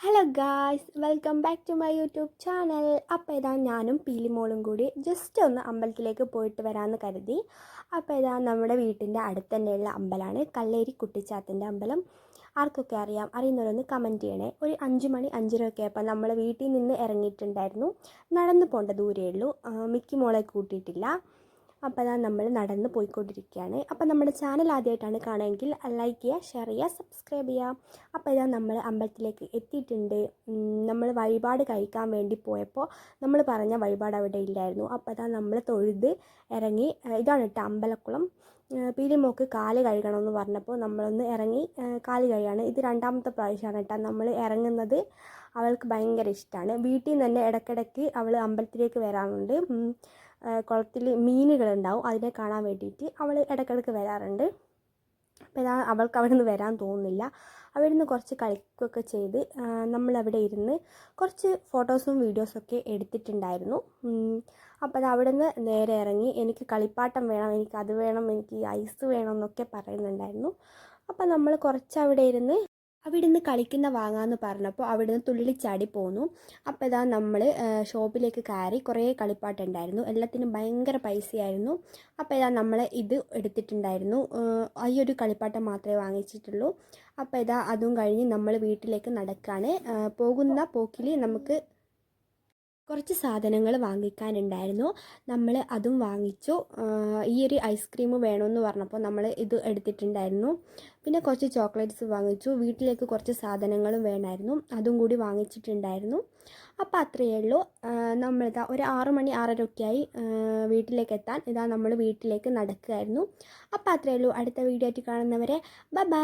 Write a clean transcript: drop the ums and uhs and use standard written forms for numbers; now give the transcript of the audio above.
Hello guys, welcome back to my YouTube channel. അപ്പോൾ ഇതാ ഞാനും പീലിമോളും കൂടി ജസ്റ്റ് ഒന്ന് അമ്പലത്തിലേക്ക് പോയിട്ട് വരാമെന്ന് കരുതി. അപ്പോൾ ഇതാ നമ്മുടെ വീട്ടിൻ്റെ അടുത്ത് തന്നെയുള്ള അമ്പലമാണ് കല്ലേരി കുട്ടിച്ചാത്തൻ്റെ അമ്പലം. ആർക്കൊക്കെ അറിയുന്നവരൊന്ന് കമൻറ്റ് ചെയ്യണേ. ഒരു 5 മണി 5:30 ഒക്കെ ആയപ്പോൾ നമ്മൾ വീട്ടിൽ നിന്ന് ഇറങ്ങിയിട്ടുണ്ടായിരുന്നു. നടന്നു പോകേണ്ട ദൂരമേ ഉള്ളൂ, മിക്കി മോളെ കൂട്ടിയിട്ടില്ല. അപ്പോൾ അതാ നമ്മൾ നടന്ന് പോയിക്കൊണ്ടിരിക്കുകയാണ്. അപ്പോൾ നമ്മുടെ ചാനൽ ആദ്യമായിട്ടാണ് കാണുമെങ്കിൽ ലൈക്ക് ചെയ്യുക, ഷെയർ ചെയ്യുക, സബ്സ്ക്രൈബ് ചെയ്യുക. അപ്പോൾ ഇതാ നമ്മൾ അമ്പലത്തിലേക്ക് എത്തിയിട്ടുണ്ട്. നമ്മൾ വഴിപാട് കഴിക്കാൻ വേണ്ടി പോയപ്പോൾ നമ്മൾ പറഞ്ഞ വഴിപാട് അവിടെ ഇല്ലായിരുന്നു. അപ്പോൾ അതാ നമ്മൾ തൊഴുത് ഇറങ്ങി. ഇതാണ് കേട്ടോ അമ്പലക്കുളം. പീലിമോക്ക് കാല് കഴുകണമെന്ന് പറഞ്ഞപ്പോൾ നമ്മളൊന്ന് ഇറങ്ങി കാല് കഴുകാണ്. ഇത് 2ാമത്തെ പ്രാവശ്യമാണ് കേട്ടോ നമ്മൾ ഇറങ്ങുന്നത്. അവൾക്ക് ഭയങ്കര ഇഷ്ടമാണ്. വീട്ടിൽ നിന്ന് തന്നെ ഇടയ്ക്കിടയ്ക്ക് അവൾ അമ്പലത്തിലേക്ക് വരാറുണ്ട്. കുളത്തിൽ മീനുകളുണ്ടാവും, അതിനെ കാണാൻ വേണ്ടിയിട്ട് അവൾ ഇടയ്ക്കിടയ്ക്ക് വരാറുണ്ട്. അപ്പോൾ അവൾക്ക് അവിടെ നിന്ന് വരാൻ തോന്നുന്നില്ല. അവിടെ നിന്ന് കുറച്ച് കളിക്കുകയൊക്കെ ചെയ്ത് നമ്മളവിടെ ഇരുന്ന് കുറച്ച് ഫോട്ടോസും വീഡിയോസൊക്കെ എടുത്തിട്ടുണ്ടായിരുന്നു. അപ്പോൾ അവിടെ നിന്ന് നേരെ ഇറങ്ങി. എനിക്ക് കളിപ്പാട്ടം വേണം, എനിക്ക് അത് വേണം, എനിക്ക് ഐസ് വേണം എന്നൊക്കെ പറയുന്നുണ്ടായിരുന്നു. അപ്പോൾ നമ്മൾ കുറച്ച് അവിടെ ഇരുന്ന് അവിടുന്ന് കളിക്കുന്ന വാങ്ങാമെന്ന് പറഞ്ഞപ്പോൾ അവിടുന്ന് തുള്ളിച്ചാടി പോന്നു. അപ്പോൾ ഇതാ നമ്മൾ ഷോപ്പിലേക്ക് കയറി. കുറേ കളിപ്പാട്ടം ഉണ്ടായിരുന്നു, എല്ലാത്തിനും ഭയങ്കര പൈസയായിരുന്നു. അപ്പോൾ ഇതാ നമ്മൾ ഇത് എടുത്തിട്ടുണ്ടായിരുന്നു. ഈ ഒരു കളിപ്പാട്ടം മാത്രമേ വാങ്ങിച്ചിട്ടുള്ളൂ. അപ്പോൾ ഇതാ അതും കഴിഞ്ഞ് നമ്മൾ വീട്ടിലേക്ക് നടക്കുകയാണ്. പോകുന്ന പോക്കിൽ നമുക്ക് കുറച്ച് സാധനങ്ങൾ വാങ്ങിക്കാനുണ്ടായിരുന്നു. നമ്മൾ അതും വാങ്ങിച്ചു. ഈ ഒരു ഐസ്ക്രീം വേണമെന്ന് പറഞ്ഞപ്പോൾ നമ്മൾ ഇത് എടുത്തിട്ടുണ്ടായിരുന്നു. പിന്നെ കുറച്ച് ചോക്ലേറ്റ്സ് വാങ്ങിച്ചു. വീട്ടിലേക്ക് കുറച്ച് സാധനങ്ങളും വേണമായിരുന്നു, അതും കൂടി വാങ്ങിച്ചിട്ടുണ്ടായിരുന്നു. അപ്പോൾ അത്രയേ ഉള്ളൂ. നമ്മളിതാ ഒരു 6 മണി 6:30 ഒക്കെ ആയി വീട്ടിലേക്ക് എത്താൻ. ഇതാ നമ്മൾ വീട്ടിലേക്ക് നടക്കുകയായിരുന്നു. അപ്പോൾ അത്രയേ ഉള്ളൂ. അടുത്ത വീഡിയോ ആയിട്ട് കാണുന്നവരെ ബൈ ബൈ.